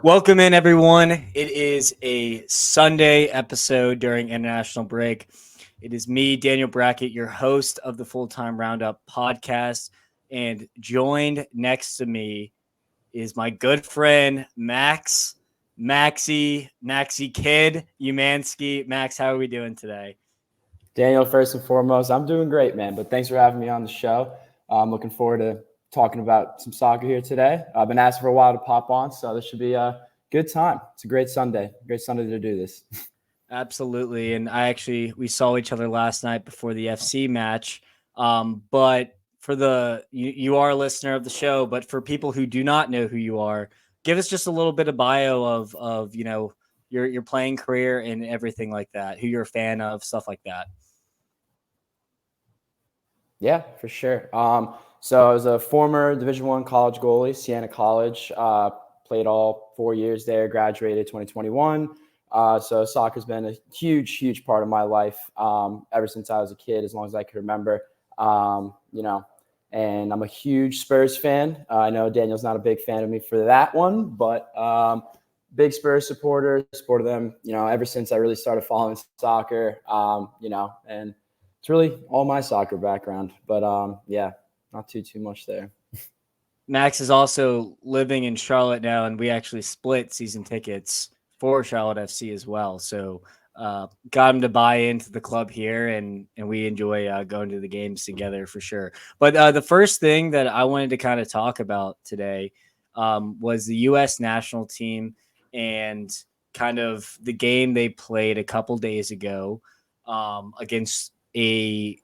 Welcome in, everyone. It is a Sunday episode during international break. It is me, Daniel Brackett, your host of the Full Time Roundup podcast. And joined next to me is my good friend, Maxie Kid Umansky. Max, how are we doing today? Daniel, first and foremost, I'm doing great, man. But thanks for having me on the show. I'm looking forward to talking about some soccer here today. I've been asking for a while to pop on, so this should be a good time. It's a great Sunday to do this. Absolutely. And we saw each other last night before the FC match. But you are a listener of the show, but for people who do not know who you are, give us just a little bit of bio of your playing career and everything like that, who you're a fan of, stuff like that. Yeah, for sure. So I was a former Division I college goalie, Siena College. Played all 4 years there. Graduated 2021. So soccer's been a huge part of my life ever since I was a kid, as long as I can remember. And I'm a huge Spurs fan. I know Daniel's not a big fan of me for that one, but big Spurs supporter. Supported them, ever since I really started following soccer. And it's really all my soccer background, but yeah, not too much there. Max is also living in Charlotte now, and we actually split season tickets for Charlotte FC as well. So got him to buy into the club here, and we enjoy going to the games together for sure. But the first thing that I wanted to kind of talk about today was the U.S. national team and kind of the game they played a couple days ago against a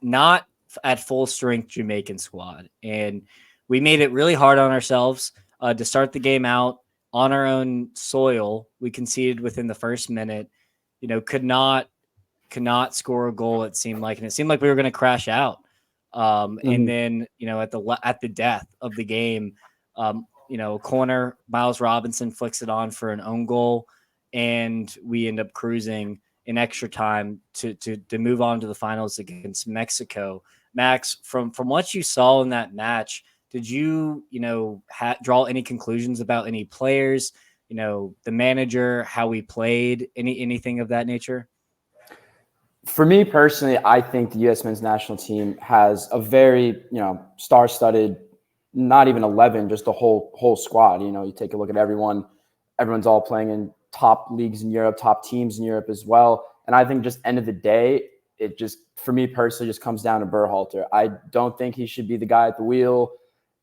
not at full strength Jamaican squad. And we made it really hard on ourselves to start the game out on our own soil. We conceded within the first minute, could not score a goal. It seemed like, and it seemed like we were going to crash out. And then, at the death of the game, corner, Miles Robinson flicks it on for an own goal, and we end up cruising in extra time to move on to the finals against Mexico. Max, from what you saw in that match, did you draw any conclusions about any players, the manager, how we played, anything of that nature? For me personally, I think the U.S. men's national team has a very star-studded, not even 11, just a whole squad. You take a look at everyone's all playing in top leagues in Europe, top teams in Europe as well. And I think just end of the day, it just, for me personally, just comes down to Berhalter. I don't think he should be the guy at the wheel.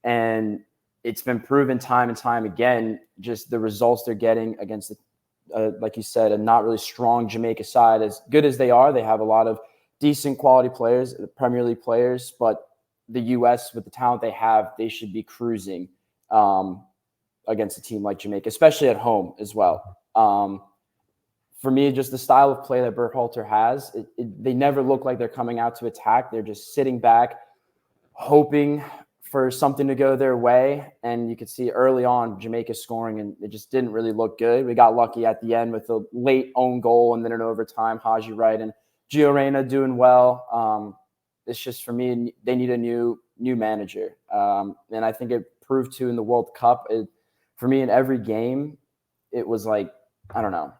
And it's been proven time and time again, just the results they're getting against, like you said, a not really strong Jamaica side. As good as they are, they have a lot of decent quality players, Premier League players, but the U.S., with the talent they have, they should be cruising against a team like Jamaica, especially at home as well. For me, just the style of play that Berhalter has, they never look like they're coming out to attack. They're just sitting back, hoping for something to go their way. And you could see early on Jamaica scoring, and it just didn't really look good. We got lucky at the end with a late own goal and then in overtime, Haji Wright and Gio Reyna doing well. It's just, for me, they need a new manager. And I think it proved to in the World Cup. For me, in every game, it was like, I don't know.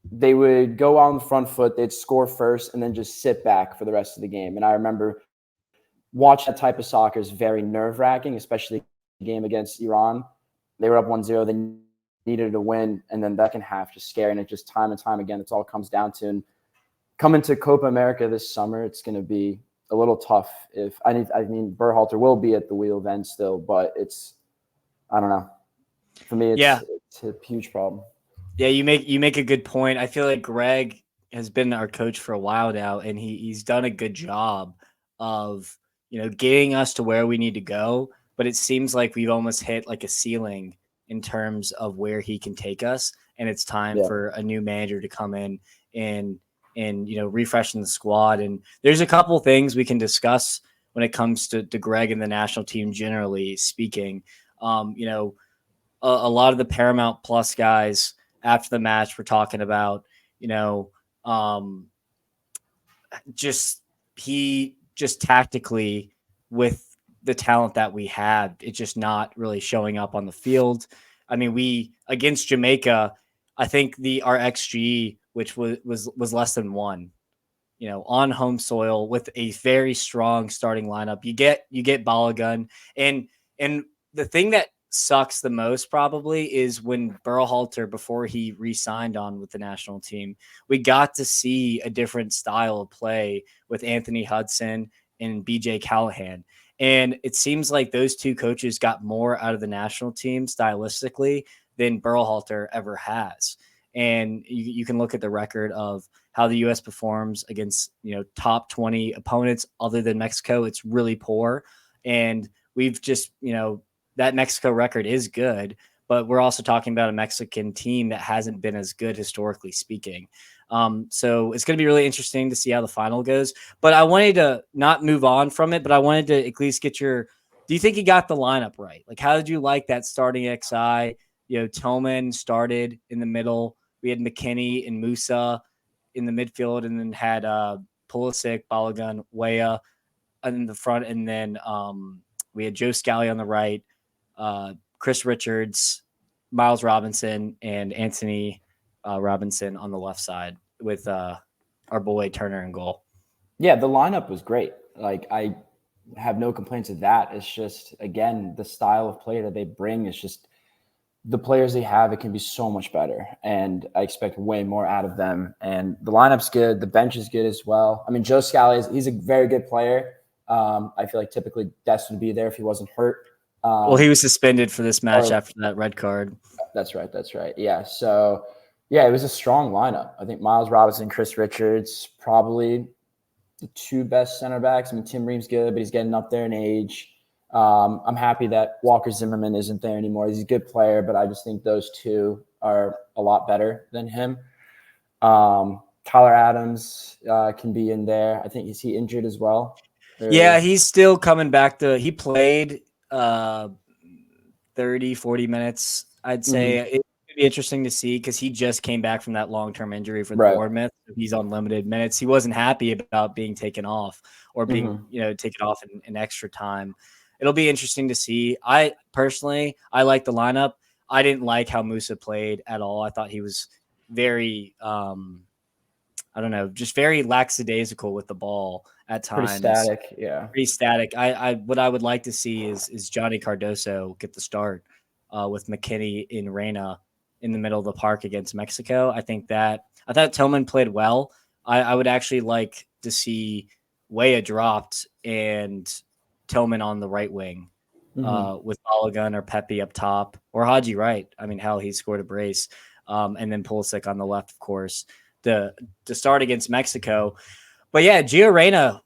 They would go on the front foot, they'd score first, and then just sit back for the rest of the game. And I remember watching that type of soccer is very nerve-wracking, especially the game against Iran. They were up 1-0, they needed to win, and then that second half just scary. And it just time and time again, it's all comes down to. And coming to Copa America this summer, it's going to be a little tough. Berhalter will be at the wheel then still, but I don't know. For me, it's a huge problem. Yeah, you make a good point. I feel like Greg has been our coach for a while now, and he's done a good job of getting us to where we need to go. But it seems like we've almost hit like a ceiling in terms of where he can take us, and it's time for a new manager to come in and refreshing the squad. And there's a couple things we can discuss when it comes to Greg and the national team, generally speaking. A lot of the Paramount Plus guys after the match were talking about, just tactically with the talent that we had, it's just not really showing up on the field. I mean, we against Jamaica, I think our XG, which was less than 1, on home soil with a very strong starting lineup. You get Balogun, and the thing that sucks the most probably is when Berhalter, before he re-signed on with the national team, we got to see a different style of play with Anthony Hudson and BJ Callahan. And it seems like those two coaches got more out of the national team stylistically than Berhalter ever has. And you can look at the record of how the U.S. performs against, top 20 opponents other than Mexico. It's really poor. And we've just, that Mexico record is good, but we're also talking about a Mexican team that hasn't been as good historically speaking. So it's going to be really interesting to see how the final goes. But I wanted to not move on from it, but I wanted to at least get do you think you got the lineup right? Like, how did you like that starting XI? Tillman started in the middle. We had McKinney and Musa in the midfield, and then had Pulisic, Balogun, Weah in the front, and then we had Joe Scally on the right, Chris Richards, Miles Robinson, and Anthony Robinson on the left side with our boy Turner in goal. Yeah, the lineup was great. Like, I have no complaints with that. It's just, again, the style of play that they bring is just the players they have, it can be so much better. And I expect way more out of them. And the lineup's good. The bench is good as well. I mean, Joe Scally, he's a very good player. I feel like typically destined to be there if he wasn't hurt. Well, he was suspended for this match after that red card. That's right. Yeah. So, yeah, it was a strong lineup. I think Miles Robinson, Chris Richards, probably the two best center backs. I mean, Tim Ream's good, but he's getting up there in age. I'm happy that Walker Zimmerman isn't there anymore. He's a good player, but I just think those two are a lot better than him. Tyler Adams can be in there. I think, is he injured as well? Yeah, he's still coming back he played 30, 40 minutes, I'd say. Mm-hmm. It would be interesting to see because he just came back from that long-term injury for Bournemouth. He's on limited minutes. He wasn't happy about being taken off or being, taken off in extra time. It'll be interesting to see. I like the lineup. I didn't like how Musa played at all. I thought he was very, just very lackadaisical with the ball at times. Pretty static, yeah. Pretty static. What I would like to see is Johnny Cardoso get the start with McKinney in Reina in the middle of the park against Mexico. I thought Tillman played well. I would actually like to see Weah dropped and Tillman on the right wing with Balogun or Pepe up top or Haji Wright. I mean, hell, he scored a brace. And then Pulisic on the left, of course, to start against Mexico. But yeah, Gio Reyna,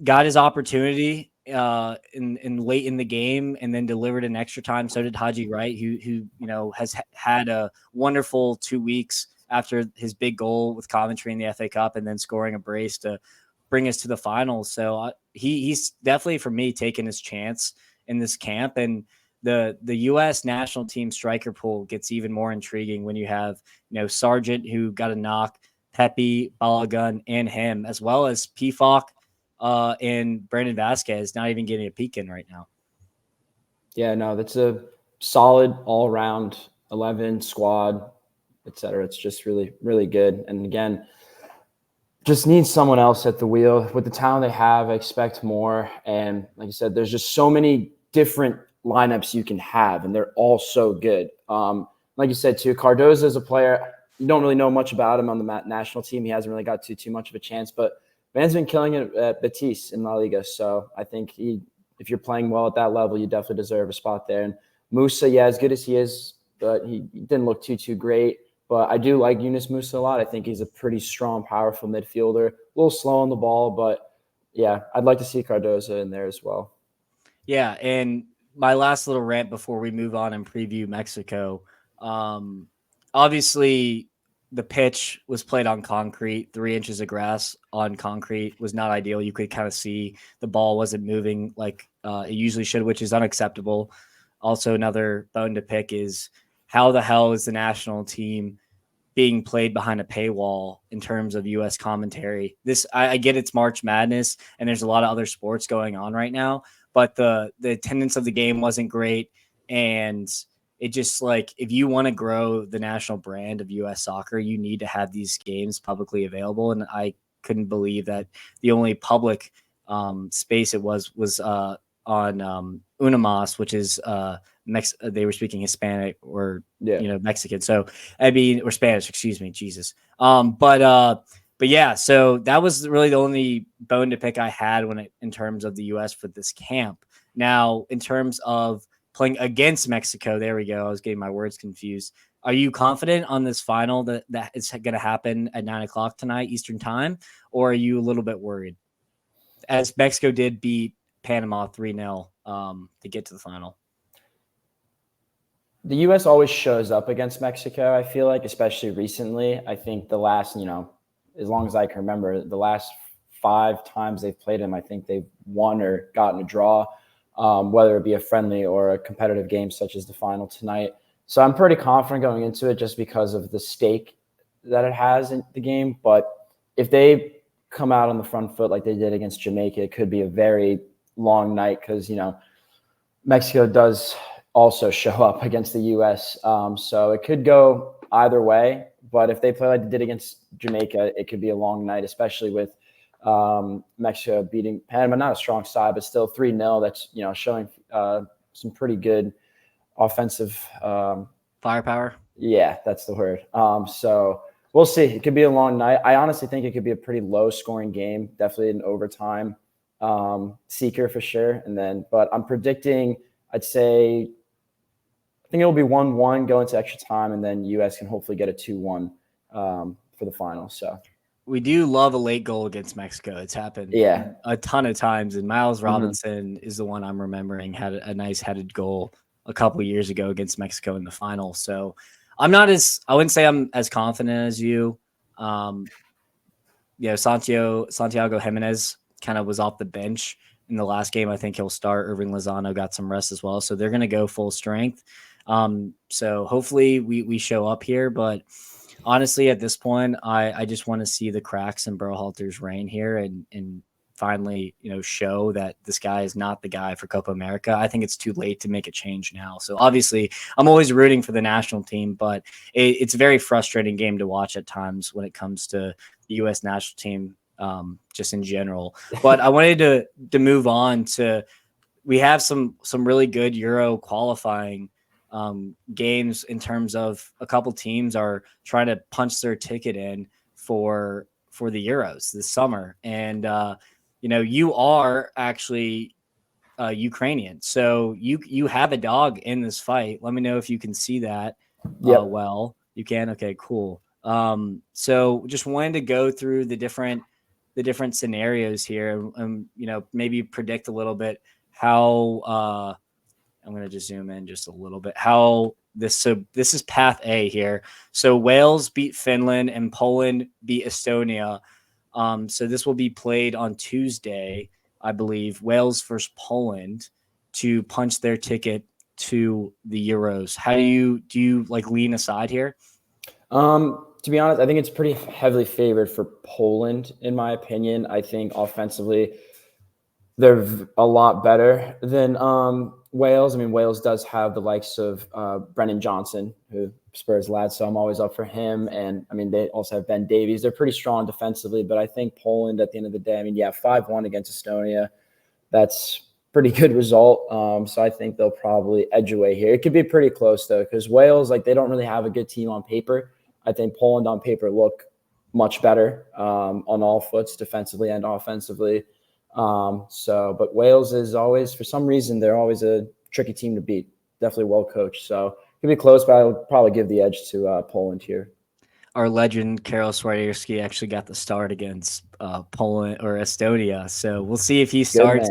got his opportunity in late in the game and then delivered in extra time. So did Haji Wright, who has had a wonderful 2 weeks after his big goal with Coventry in the FA Cup and then scoring a brace to bring us to the finals. So he's definitely, for me, taking his chance in this camp. And the U.S. national team striker pool gets even more intriguing when you have, Sargent, who got a knock, Pepe, Balogun, and him, as well as Pefok and Brandon Vasquez not even getting a peek in right now. Yeah, no, that's a solid all-around 11 squad, etc. It's just really, really good. And again, just needs someone else at the wheel. With the talent they have, I expect more. And like I said, there's just so many different lineups you can have, and they're all so good. Like you said, too, Cardozo is a player. You don't really know much about him on the national team. He hasn't really got too much of a chance, but man's been killing it at Betis in La Liga. So I think if you're playing well at that level, you definitely deserve a spot there. And Musa, yeah, as good as he is, but he didn't look too great. But I do like Yunus Musa a lot. I think he's a pretty strong, powerful midfielder. A little slow on the ball, but yeah, I'd like to see Cardozo in there as well. Yeah, and my last little rant before we move on and preview Mexico. Obviously, the pitch was played on concrete. 3 inches of grass on concrete was not ideal. You could kind of see the ball wasn't moving like it usually should, which is unacceptable. Also, another bone to pick is how the hell is the national team being played behind a paywall in terms of U.S. commentary? I get it's March Madness and there's a lot of other sports going on right now, but the attendance of the game wasn't great. And it just like if you want to grow the national brand of U.S. soccer, you need to have these games publicly available. And I couldn't believe that the only public space it was on Unamas, which is they were speaking Hispanic or Mexican. So I mean, or Spanish, excuse me, Jesus. But yeah, so that was really the only bone to pick I had in terms of the U.S. for this camp. Now, in terms of playing against Mexico, there we go. I was getting my words confused. Are you confident on this final that is going to happen at 9:00 tonight Eastern time, or are you a little bit worried? As Mexico did beat Panama 3-0 to get to the final. The U.S. always shows up against Mexico, I feel like, especially recently. I think the last, as long as I can remember, the last 5 times they've played them, I think they've won or gotten a draw, whether it be a friendly or a competitive game such as the final tonight. So I'm pretty confident going into it just because of the stake that it has in the game. But if they come out on the front foot like they did against Jamaica, it could be a very long night because, Mexico does also show up against the U.S. So it could go either way. But if they play like they did against Jamaica, it could be a long night, especially with Mexico beating Panama. Not a strong side, but still 3-0. That's, showing some pretty good offensive firepower. Yeah, that's the word. So we'll see. It could be a long night. I honestly think it could be a pretty low-scoring game, definitely an overtime seeker for sure. But I'm predicting, I'd say, I think it'll be 1-1 going to extra time, and then U.S. can hopefully get a 2-1 for the final. So we do love a late goal against Mexico. It's happened a ton of times, and Miles Robinson is the one I'm remembering had a nice headed goal a couple of years ago against Mexico in the final. So I wouldn't say I'm as confident as you. Santiago Jimenez kind of was off the bench in the last game. I think he'll start. Irving Lozano got some rest as well. So they're going to go full strength. So hopefully we show up here, but honestly, at this point, I just want to see the cracks in Berhalter's reign here and finally, show that this guy is not the guy for Copa America. I think it's too late to make a change now. So obviously I'm always rooting for the national team, but it's a very frustrating game to watch at times when it comes to the U.S. national team, just in general. But I wanted to move on to, we have some really good Euro qualifying games in terms of a couple teams are trying to punch their ticket in for the Euros this summer. And, you are actually Ukrainian. So you have a dog in this fight. Let me know if you can see that. Yep. Well, you can. Okay, cool. So just wanted to go through the different scenarios here and, maybe predict a little bit how, I'm going to just zoom in just a little bit. This is path A here. So Wales beat Finland and Poland beat Estonia. So this will be played on Tuesday, I believe. Wales versus Poland to punch their ticket to the Euros. How do you like lean aside here? To be honest, I think it's pretty heavily favored for Poland, in my opinion. I think offensively, they're a lot better than Wales. I mean, Wales does have the likes of Brennan Johnson, who Spurs lad, so I'm always up for him. And I mean, they also have Ben Davies. They're pretty strong defensively, but I think Poland at the end of the day, 5-1 against Estonia, that's pretty good result. So I think they'll probably edge away here. It could be pretty close though, because Wales, they don't really have a good team on paper. I think Poland on paper look much better on all foots, defensively and offensively. But Wales is always, for some reason, they're always a tricky team to beat. Definitely well coached. So it could be close, but I'll probably give the edge to Poland here. Our legend Karol Swiderski actually got the start against Poland or Estonia, so we'll see if he starts.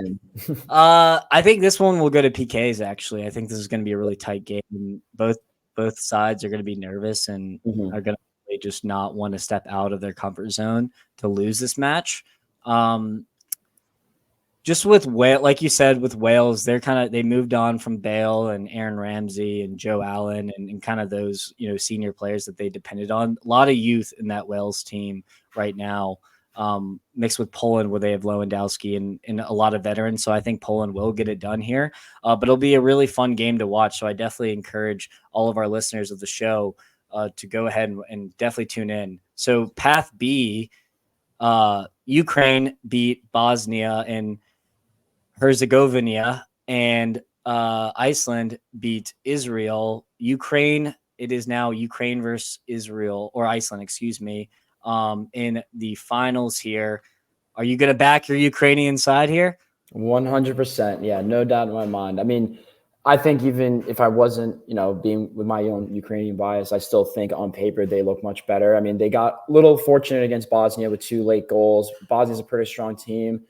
I think this one will go to PKs. Actually, I think this is going to be a really tight game. Both sides are going to be nervous and are going to just not want to step out of their comfort zone to lose this match. Just with Wales, like you said, with Wales, they moved on from Bale and Aaron Ramsey and Joe Allen and kind of those, senior players that they depended on. A lot of youth in that Wales team right now. mixed with Poland, where they have Lewandowski and a lot of veterans. So I think Poland will get it done here. But it'll be a really fun game to watch. So I definitely encourage all of our listeners of the show to go ahead and definitely tune in. So Path B, Ukraine beat Bosnia and Herzegovina, and Iceland beat Israel. Ukraine, it is now Ukraine versus Israel, or Iceland, excuse me, in the finals here. Are you going to back your Ukrainian side here? 100%. Yeah, no doubt in my mind. I mean, I think even if I wasn't, being with my own Ukrainian bias, I still think on paper they look much better. I mean, they got a little fortunate against Bosnia with 2 late goals. Bosnia's a pretty strong team.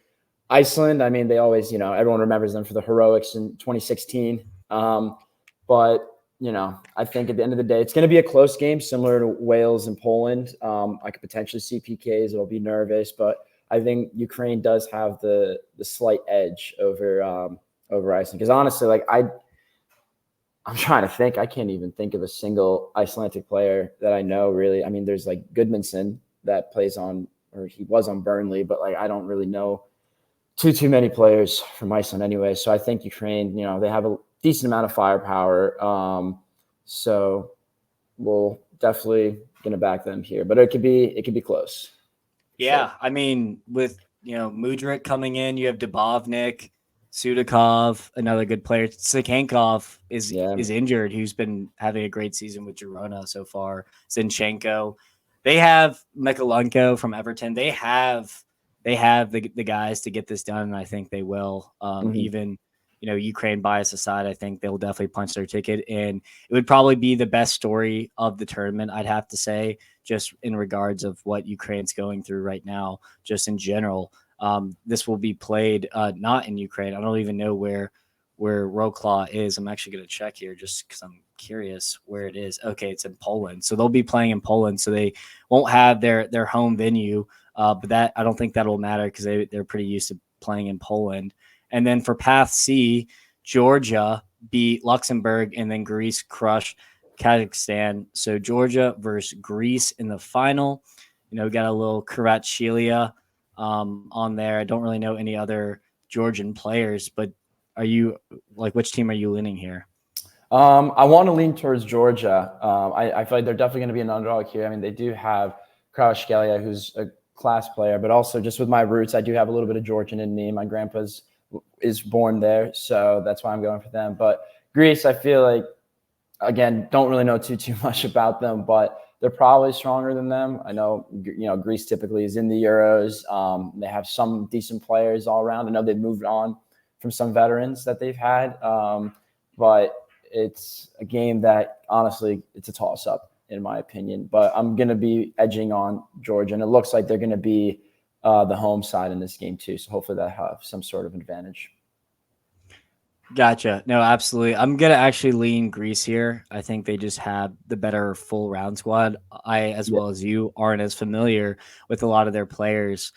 Iceland, I mean, they always, everyone remembers them for the heroics in 2016. But, I think at the end of the day, it's going to be a close game, similar to Wales and Poland. I could potentially see PKs. It'll be nervous, but I think Ukraine does have the slight edge over Iceland. Because honestly, like I'm trying to think. I can't even think of a single Icelandic player that I know, really. I mean, there's like Goodmanson that plays on, or he was on Burnley, but like I don't really know too many players from Iceland anyway. So I think Ukraine, they have a decent amount of firepower. So we'll definitely going to back them here, but it could be close. Yeah. Sure. I mean, with, Mudryk coming in, you have Dubovnik, Sudakov, another good player. Sakhankov is injured, who's been having a great season with Girona so far. Zinchenko. They have Mikalenko from Everton. They have the guys to get this done, and I think they will. Even, Ukraine bias aside, I think they'll definitely punch their ticket, and it would probably be the best story of the tournament, I'd have to say, just in regards of what Ukraine's going through right now, just in general. This will be played not in Ukraine. I don't even know where Wrocław is. I'm actually going to check here just because I'm curious where it is. Okay, it's in Poland. So they'll be playing in Poland, so they won't have their home venue. But that, I don't think that'll matter because they're pretty used to playing in Poland. And then for Path C, Georgia beat Luxembourg, and then Greece crushed Kazakhstan. So Georgia versus Greece in the final. We got a little Kvaratskhelia on there. I don't really know any other Georgian players, but are you which team are you leaning here? I want to lean towards Georgia. I feel like they're definitely going to be an underdog here. I mean, they do have Kvaratskhelia, who's a class player, but also just with my roots, I do have a little bit of Georgian in me. My grandpa's is born there, so that's why I'm going for them. But Greece, I feel like, again, don't really know too much about them, but they're probably stronger than them. I know, Greece typically is in the Euros. They have some decent players all around. I know they've moved on from some veterans that they've had, but it's a game that, honestly, it's a toss-up, in my opinion. But I'm going to be edging on Georgia, and it looks like they're going to be the home side in this game too. So hopefully that have some sort of advantage. Gotcha. No, absolutely. I'm going to actually lean Greece here. I think they just have the better full round squad. As well as you, aren't as familiar with a lot of their players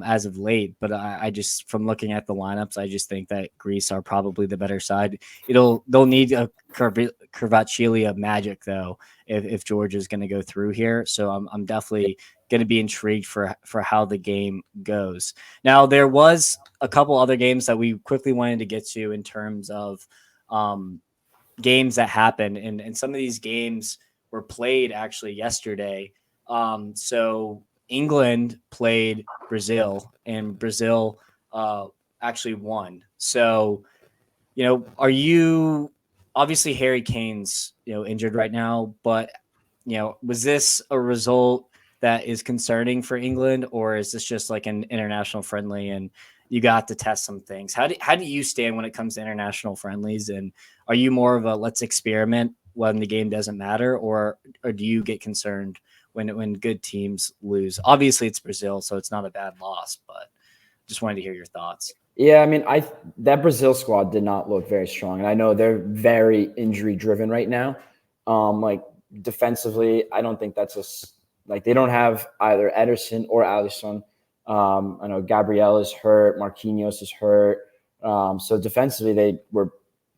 as of late, but I just, from looking at the lineups, I just think that Greece are probably the better side. They'll need a Kvaratskhelia magic though, if Georgia is going to go through here. So I'm definitely going to be intrigued for how the game goes. Now, there was a couple other games that we quickly wanted to get to in terms of games that happened, and some of these games were played actually yesterday. So England played Brazil, and Brazil actually won. So, are you, obviously Harry Kane's, injured right now, but, was this a result that is concerning for England, or is this just like an international friendly and you got to test some things? How do you stand when it comes to international friendlies? And are you more of a let's experiment when the game doesn't matter, or do you get concerned when good teams lose? Obviously it's Brazil, so it's not a bad loss, but just wanted to hear your thoughts. Yeah, I mean, that Brazil squad did not look very strong, and I know they're very injury driven right now. Like defensively, I don't think that's they don't have either Ederson or Alisson. I know Gabriel is hurt, Marquinhos is hurt. So defensively, they were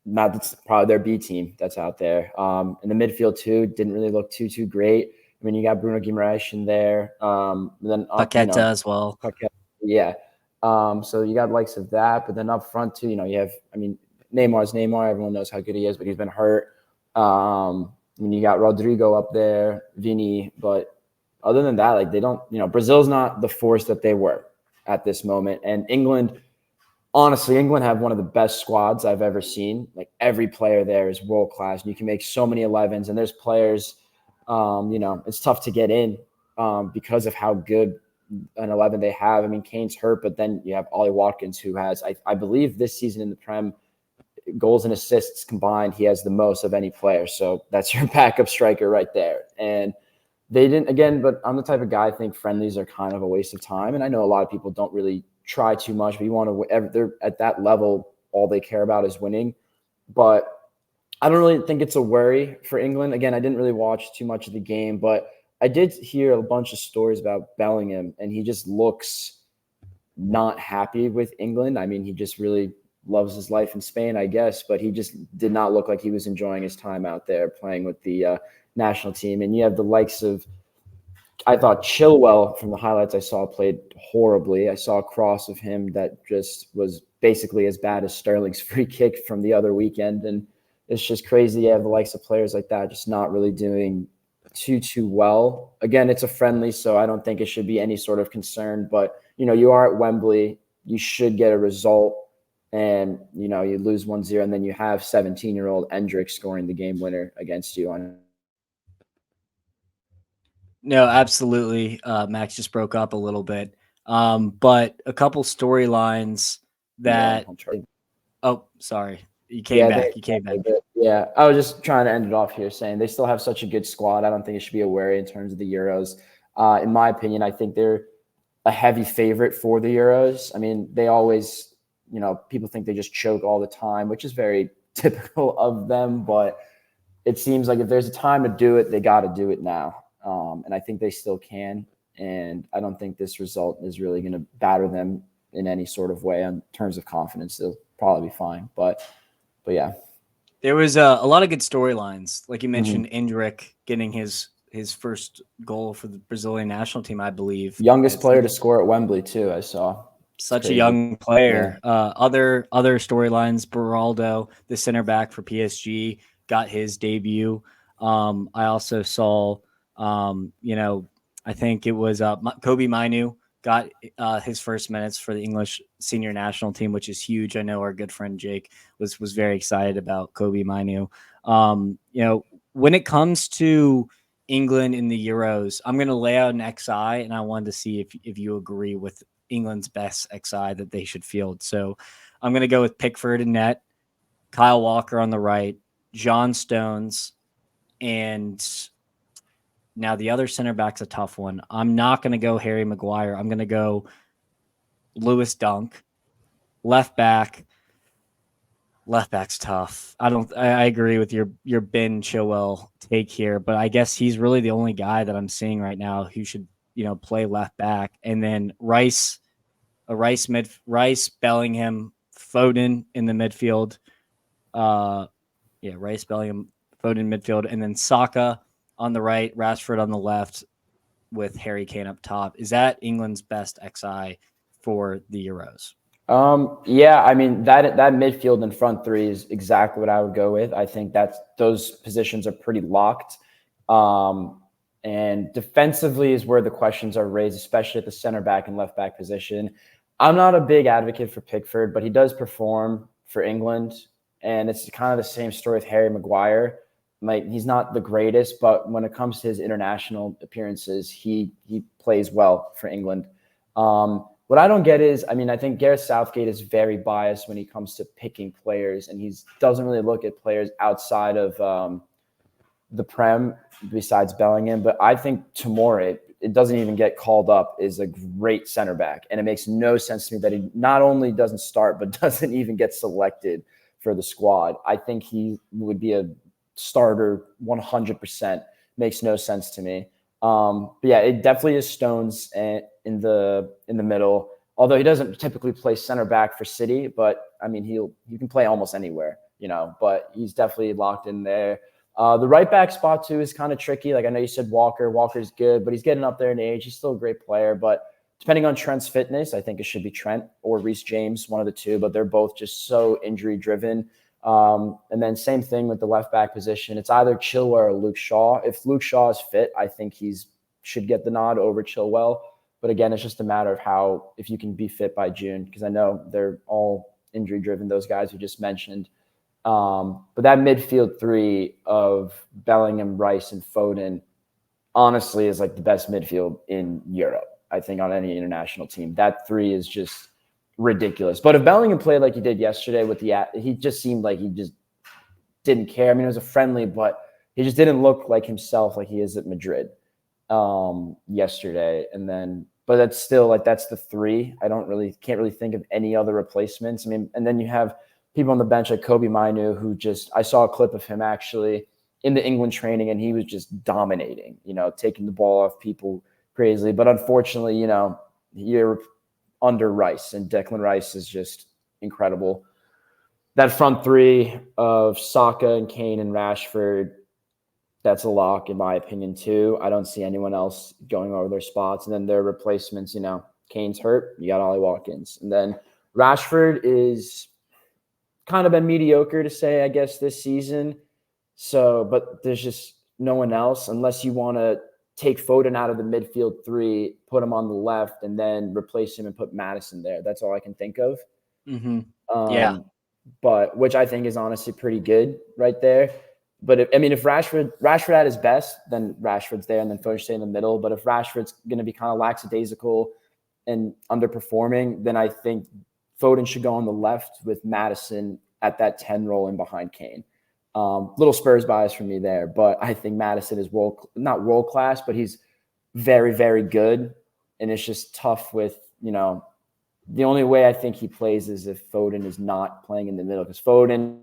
not, that's probably their B team that's out there. In the midfield too, didn't really look too great. I mean, you got Bruno Guimaraes in there. Then up, Paqueta as well. Paqueta, yeah. So you got likes of that, but then up front too, you have, I mean, Neymar's Neymar. Everyone knows how good he is, but he's been hurt. I mean, you got Rodrigo up there, Vini, but other than that, like they don't, Brazil's not the force that they were at this moment. And England, honestly, England have one of the best squads I've ever seen. Like every player there is world class, and you can make so many 11s. And there's players, it's tough to get in because of how good an 11 they have. I mean, Kane's hurt, but then you have Ollie Watkins, who has, I believe, this season in the Prem, goals and assists combined, he has the most of any player. So that's your backup striker right there. And they didn't, again, but I'm the type of guy, I think friendlies are kind of a waste of time. And I know a lot of people don't really try too much, but you want to, they're at that level, all they care about is winning. But I don't really think it's a worry for England. Again, I didn't really watch too much of the game, but I did hear a bunch of stories about Bellingham, and he just looks not happy with England. I mean, he just really loves his life in Spain, I guess, but he just did not look like he was enjoying his time out there playing with the national team. And you have the likes of, I thought Chilwell, from the highlights I saw, played horribly. I saw a cross of him that just was basically as bad as Sterling's free kick from the other weekend. And it's just crazy. You have the likes of players like that just not really doing too well. Again, it's a friendly, so I don't think it should be any sort of concern. But, you are at Wembley. You should get a result. And, you lose 1-0, and then you have 17-year-old Endrick scoring the game winner against you. No, absolutely. Max just broke up a little bit. But a couple storylines that oh, sorry. You came back. Yeah, I was just trying to end it off here saying they still have such a good squad. I don't think it should be a worry in terms of the Euros. In my opinion, I think they're a heavy favorite for the Euros. I mean, they always, people think they just choke all the time, which is very typical of them. But it seems like if there's a time to do it, they got to do it now. And I think they still can. And I don't think this result is really going to batter them in any sort of way in terms of confidence. They'll probably be fine. But yeah. There was a lot of good storylines. Like you mentioned, Endrick getting his first goal for the Brazilian national team, I believe. Youngest player to score at Wembley, too, I saw. Such a young player. Yeah. Other storylines, Beraldo, the center back for PSG, got his debut. I also saw, I think it was Kobe Mainu got his first minutes for the English senior national team, which is huge. I know our good friend Jake was very excited about Kobe Mainu. When it comes to England in the Euros, I'm going to lay out an XI, and I wanted to see if you agree with England's best XI that they should field. So I'm going to go with Pickford in net, Kyle Walker on the right, John Stones, and now the other center back's a tough one. I'm not going to go Harry Maguire. I'm going to go Lewis Dunk. Left back's tough. I agree with your Ben Chilwell take here, but I guess he's really the only guy that I'm seeing right now who should, play left back. And then Rice, Bellingham, Foden in the midfield. Rice, Bellingham, Foden midfield, and then Saka on the right, Rashford on the left, with Harry Kane up top. Is that England's best XI for the Euros? Yeah, I mean that midfield and front three is exactly what I would go with. I think those positions are pretty locked. And defensively is where the questions are raised, especially at the center back and left back position. I'm not a big advocate for Pickford, but he does perform for England. And it's kind of the same story with Harry Maguire. Like, he's not the greatest, but when it comes to his international appearances, he plays well for England. What I don't get is, I mean, I think Gareth Southgate is very biased when he comes to picking players, and he doesn't really look at players outside of the Prem besides Bellingham. But I think Tomori, it doesn't even get called up, is a great center back. And it makes no sense to me that he not only doesn't start, but doesn't even get selected for the squad. I think he would be a starter 100%. Makes no sense to me. But yeah, it definitely is Stones in the middle. Although he doesn't typically play center back for City, but I mean he can play almost anywhere, but he's definitely locked in there. The right back spot too is kind of tricky. Like I know you said Walker. Walker's good, but he's getting up there in age. He's still a great player, but depending on Trent's fitness, I think it should be Trent or Reece James, one of the two. But they're both just so injury driven. And then same thing with the left back position. It's either Chilwell or Luke Shaw. If Luke Shaw is fit, I think should get the nod over Chilwell. But again, it's just a matter of if you can be fit by June, because I know they're all injury driven, those guys we just mentioned. But that midfield three of Bellingham, Rice, and Foden, honestly, is like the best midfield in Europe, I think, on any international team. That three is just ridiculous. But if Bellingham played like he did yesterday he just seemed like he just didn't care. I mean, it was a friendly, but he just didn't look like himself like he is at Madrid yesterday. But that's still like, that's the three. Can't really think of any other replacements. I mean, and then you have people on the bench like Kobe Mainu, who I saw a clip of him actually in the England training, and he was just dominating, taking the ball off people crazily. But unfortunately, you're under Rice, and Declan Rice is just incredible. That front three of Saka and Kane and Rashford, that's a lock in my opinion too. I don't see anyone else going over their spots. And then their replacements, Kane's hurt, you got Ollie Watkins. And then Rashford is kind of been mediocre to say, I guess, this season. So, but there's just no one else unless you want to take Foden out of the midfield three, put him on the left, and then replace him and put Maddison there. That's all I can think of. Mm-hmm. Yeah. But which I think is honestly pretty good right there. But if Rashford at his best, then Rashford's there, and then Foden stay in the middle. But if Rashford's going to be kind of lackadaisical and underperforming, then I think Foden should go on the left with Maddison at that 10 role in behind Kane. Little Spurs bias for me there, but I think Maddison is not world class, but he's very, very good. And it's just tough with, the only way I think he plays is if Foden is not playing in the middle, because Foden,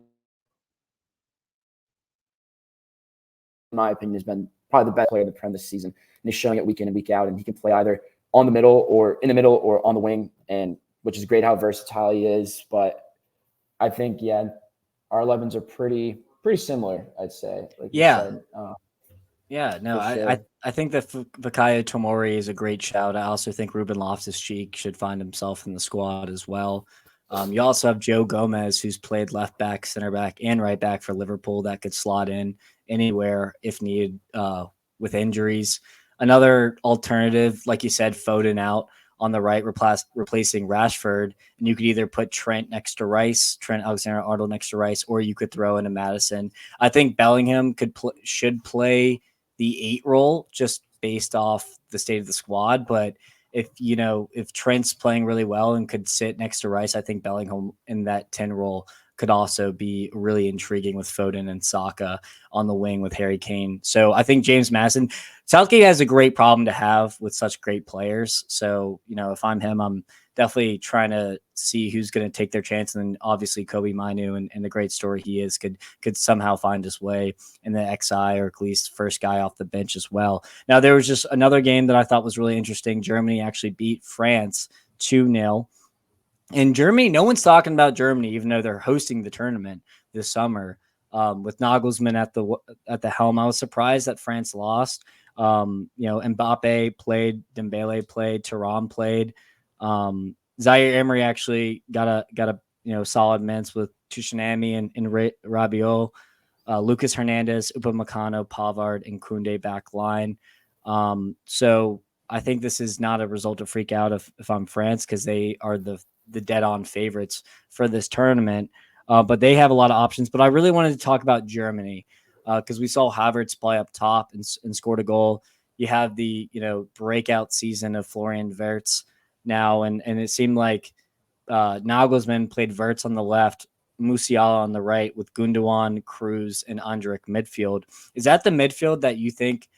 in my opinion, has been probably the best player in the Prem this season. And he's showing it week in and week out, and he can play either on the middle or in the middle or on the wing, and which is great how versatile he is. But I think, our 11s are pretty similar, I'd say. Like yeah. You said. Sure. I think that Fikayo Tomori is a great shout. I also think Ruben Loftus-Cheek should find himself in the squad as well. You also have Joe Gomez, who's played left back, center back, and right back for Liverpool, that could slot in anywhere if needed with injuries. Another alternative, like you said, Foden out on the right, replacing Rashford, and you could either put Trent Alexander-Arnold next to Rice, or you could throw in a Maddison. I think Bellingham should play the 8 role just based off the state of the squad, but if Trent's playing really well and could sit next to Rice, I think Bellingham in that 10 role could also be really intriguing with Foden and Saka on the wing with Harry Kane. So I think James Maddison, Southgate has a great problem to have with such great players. So, if I'm him, I'm definitely trying to see who's going to take their chance. And then obviously Kobe Mainu and the great story he is could somehow find his way in the XI, or at least first guy off the bench as well. Now, there was just another game that I thought was really interesting. Germany actually beat France 2-0. In Germany, no one's talking about Germany, even though they're hosting the tournament this summer. With Nagelsmann at the helm, I was surprised that France lost. Mbappe played, Dembele played, Thuram played. Zaire Emery actually got a solid minutes with Tushanami and Rabiot, Lucas Hernandez, Upamecano, Pavard, and Koundé back line. So I think this is not a result to freak out if I'm France, because they are the dead-on favorites for this tournament. But they have a lot of options. But I really wanted to talk about Germany because we saw Havertz play up top and scored a goal. You have the breakout season of Florian Wirtz now, and it seemed like Nagelsmann played Wirtz on the left, Musiala on the right, with Gundogan, Cruz, and Andrich midfield. Is that the midfield that you think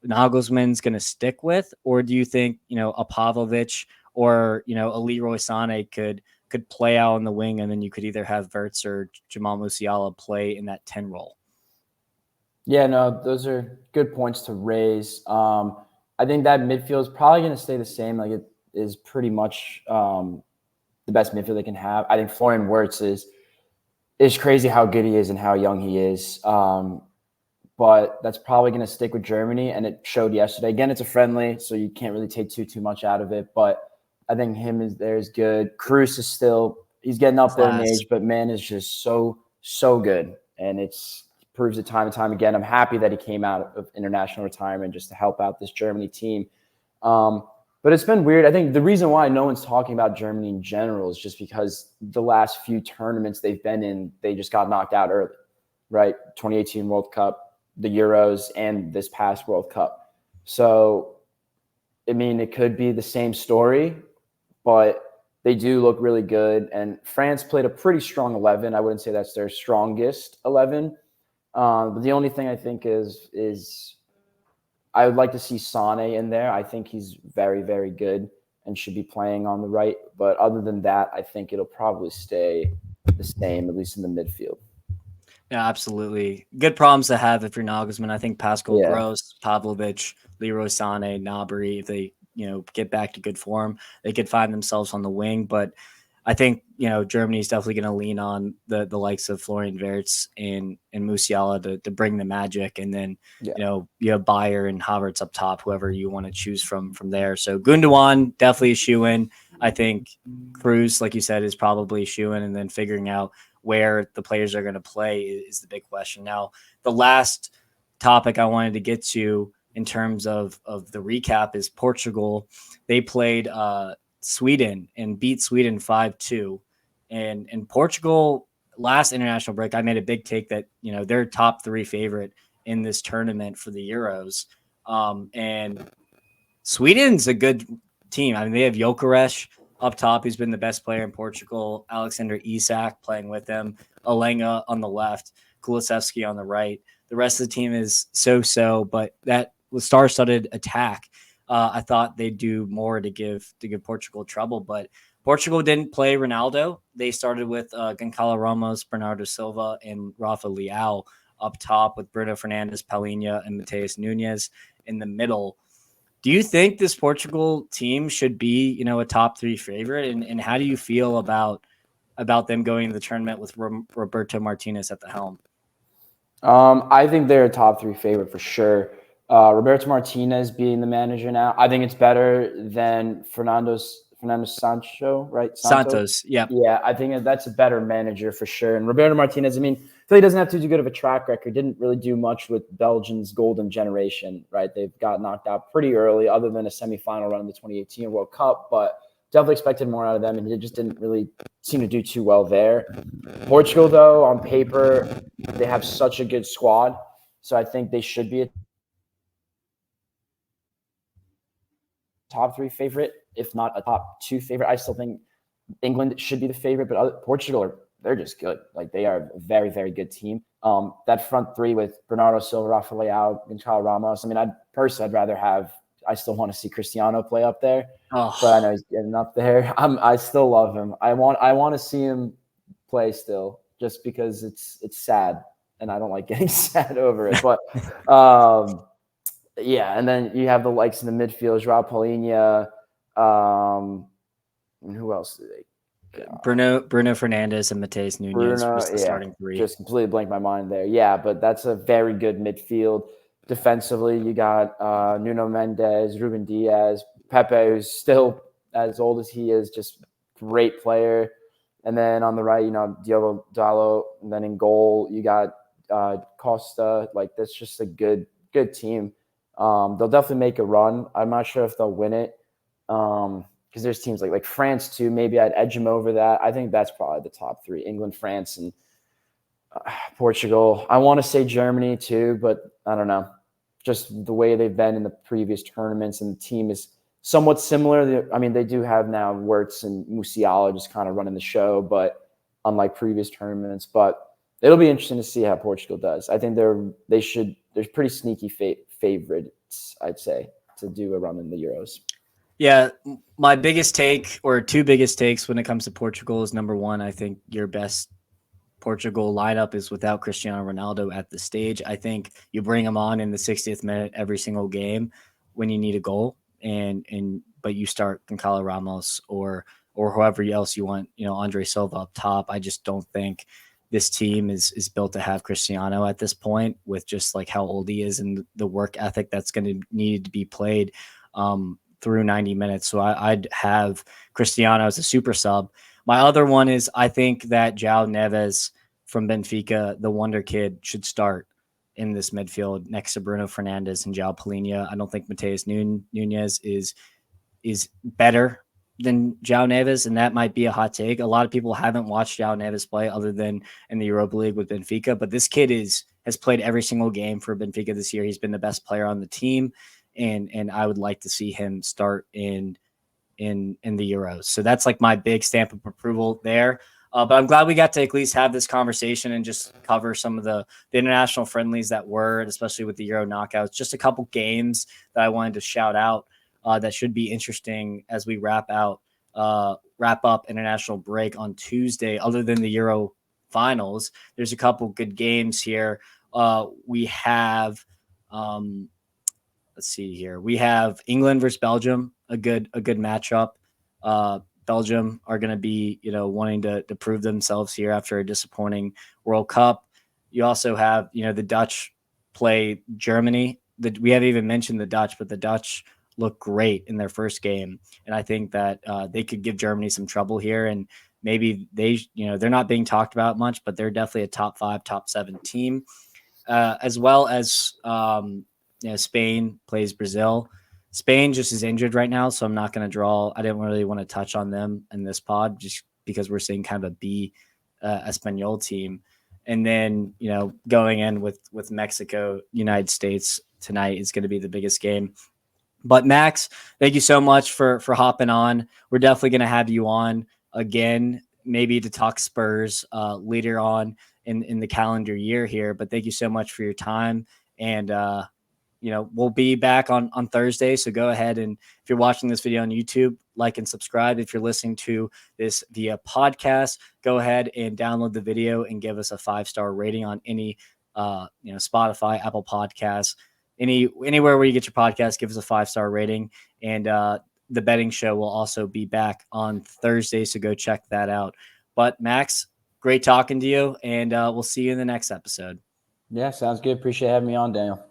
Nagelsmann's going to stick with, or do you think a Pavlovic or a Leroy Sané could play out on the wing, and then you could either have Wirtz or Jamal Musiala play in that 10 role? Yeah, no, those are good points to raise. I think that midfield is probably going to stay the same. Like, it is pretty much the best midfield they can have. I think Florian Wirtz is crazy how good he is and how young he is. but that's probably going to stick with Germany. And it showed yesterday. Again, it's a friendly, so you can't really take too much out of it. But I think him is good. Cruz is still he's getting up there in Class. age, but man is just so good, and it's proves it time and time again. I'm happy that he came out of international retirement just to help out this Germany team. But it's been weird. I think the reason why no one's talking about Germany in general is just because the last few tournaments they've been in, they just got knocked out early, right? 2018 World Cup, the Euros, and this past World Cup. So, I mean, it could be the same story, but they do look really good. And France played a pretty strong 11. I wouldn't say that's their strongest 11. But the only thing I think is I would like to see Sane in there. I think he's very, very good and should be playing on the right. But other than that, I think it'll probably stay the same, at least in the midfield. Yeah, absolutely. Good problems to have if you're Nagelsmann. I think Pascal Yeah. Gross, Pavlovic, Leroy Sané, Gnabry, if they get back to good form, they could find themselves on the wing. But I think Germany is definitely going to lean on the likes of Florian Wirtz and Musiala to bring the magic, and then you have Bayer and Havertz up top, whoever you want to choose from there. So Gundogan definitely a shoe in. I think Cruz, like you said, is probably a shoe in, and then figuring out where the players are going to play is the big question. Now, the last topic I wanted to get to in terms of the recap is Portugal. They played Sweden and beat Sweden 5-2. And Portugal, last international break, I made a big take that, they're top 3 favorite in this tournament for the Euros. And Sweden's a good team. I mean, they have Gyökeres up top, who's been the best player in Portugal, Alexander Isak playing with them, Alenga on the left, Kulusevski on the right. The rest of the team is so-so, but that was star-studded attack. I thought they'd do more to give Portugal trouble, but Portugal didn't play Ronaldo. They started with Goncalo Ramos, Bernardo Silva, and Rafa Leao up top with Bruno Fernandes, Palhinha, and Mateus Nunes in the middle. Do you think this Portugal team should be, a top 3 favorite? And how do you feel about them going to the tournament with Roberto Martinez at the helm? I think they're a top 3 favorite for sure. Roberto Martinez being the manager now, I think it's better than Fernando Sancho, right? Santos, yeah. Yeah, I think that's a better manager for sure. And Roberto Martinez, I mean, I feel he doesn't have too good of a track record. Didn't really do much with Belgium's golden generation, right? They've got knocked out pretty early, other than a semifinal run in the 2018 World Cup, but definitely expected more out of them, and it just didn't really seem to do too well there. Portugal, though, on paper, they have such a good squad, so I think they should be a top 3 favorite, if not a top 2 favorite. I still think England should be the favorite, but Portugal they're just good. Like, they are a very, very good team. That front 3 with Bernardo Silva, Rafa Leao, and Goncalo Ramos. I mean, I'd rather have. I still want to see Cristiano play up there, but I know he's getting up there. I still love him. I want to see him play still, just because it's sad, and I don't like getting sad over it. But yeah, and then you have the likes in the midfield, Joao Palhinha, and who else do they? Bruno Fernandes and Mateus Nunes was the starting 3. Just completely blanked my mind there. Yeah, but that's a very good midfield. Defensively, you got Nuno Mendes, Ruben Diaz, Pepe, who's still as old as he is, just great player. And then on the right, Diogo Dalot. And then in goal, you got Costa. Like, that's just a good team. They'll definitely make a run. I'm not sure if they'll win it. Because there's teams like France too. Maybe I'd edge them over that. I think that's probably the top 3: England, France, and Portugal. I want to say Germany too, but I don't know. Just the way they've been in the previous tournaments, and the team is somewhat similar. I mean, they do have now Wirtz and Musiala just kind of running the show, but unlike previous tournaments. But it'll be interesting to see how Portugal does. I think they're pretty sneaky favorites, I'd say, to do a run in the Euros. Yeah, my biggest take, or 2 biggest takes when it comes to Portugal, is number 1, I think your best Portugal lineup is without Cristiano Ronaldo at the stage. I think you bring him on in the 60th minute every single game when you need a goal, but you start Goncalo Ramos or whoever else you want, Andre Silva up top. I just don't think this team is built to have Cristiano at this point, with just like how old he is and the work ethic that's going to need to be played through 90 minutes. So I'd have Cristiano as a super sub. My other one is, I think that João Neves from Benfica, the wonder kid, should start in this midfield next to Bruno Fernandes and João Palhinha. I don't think Mateus Nunes is better than João Neves, and that might be a hot take. A lot of people haven't watched João Neves play other than in the Europa League with Benfica, but this kid has played every single game for Benfica this year. He's been the best player on the team, and I would like to see him start in the Euros. So that's like my big stamp of approval there. But I'm glad we got to at least have this conversation and just cover some of the international friendlies that were, especially with the Euro knockouts. Just a couple games that I wanted to shout out that should be interesting as we wrap up international break on Tuesday. Other than the Euro finals, there's a couple good games here. We have, let's see here. We have England versus Belgium, a good matchup. Belgium are going to be, wanting to prove themselves here after a disappointing World Cup. You also have, the Dutch play Germany. We haven't even mentioned the Dutch, but the Dutch look great in their first game. And I think that they could give Germany some trouble here. And maybe they're not being talked about much, but they're definitely a top 5, top 7 team. As well as, Spain plays Brazil. Spain just is injured right now, so I'm not going to draw. I didn't really want to touch on them in this pod just because we're seeing kind of a B Espanol team. And then, going in with Mexico, United States tonight is going to be the biggest game. But Max, thank you so much for hopping on. We're definitely going to have you on again, maybe to talk Spurs later on in the calendar year here. But thank you so much for your time. And, we'll be back on Thursday. So go ahead, and if you're watching this video on YouTube, like and subscribe. If you're listening to this via podcast, go ahead and download the video and give us a 5-star rating on any, Spotify, Apple Podcasts, anywhere where you get your podcast. Give us a 5-star rating. And the betting show will also be back on Thursday. So go check that out. But Max, great talking to you, and we'll see you in the next episode. Yeah, sounds good. Appreciate having me on, Daniel.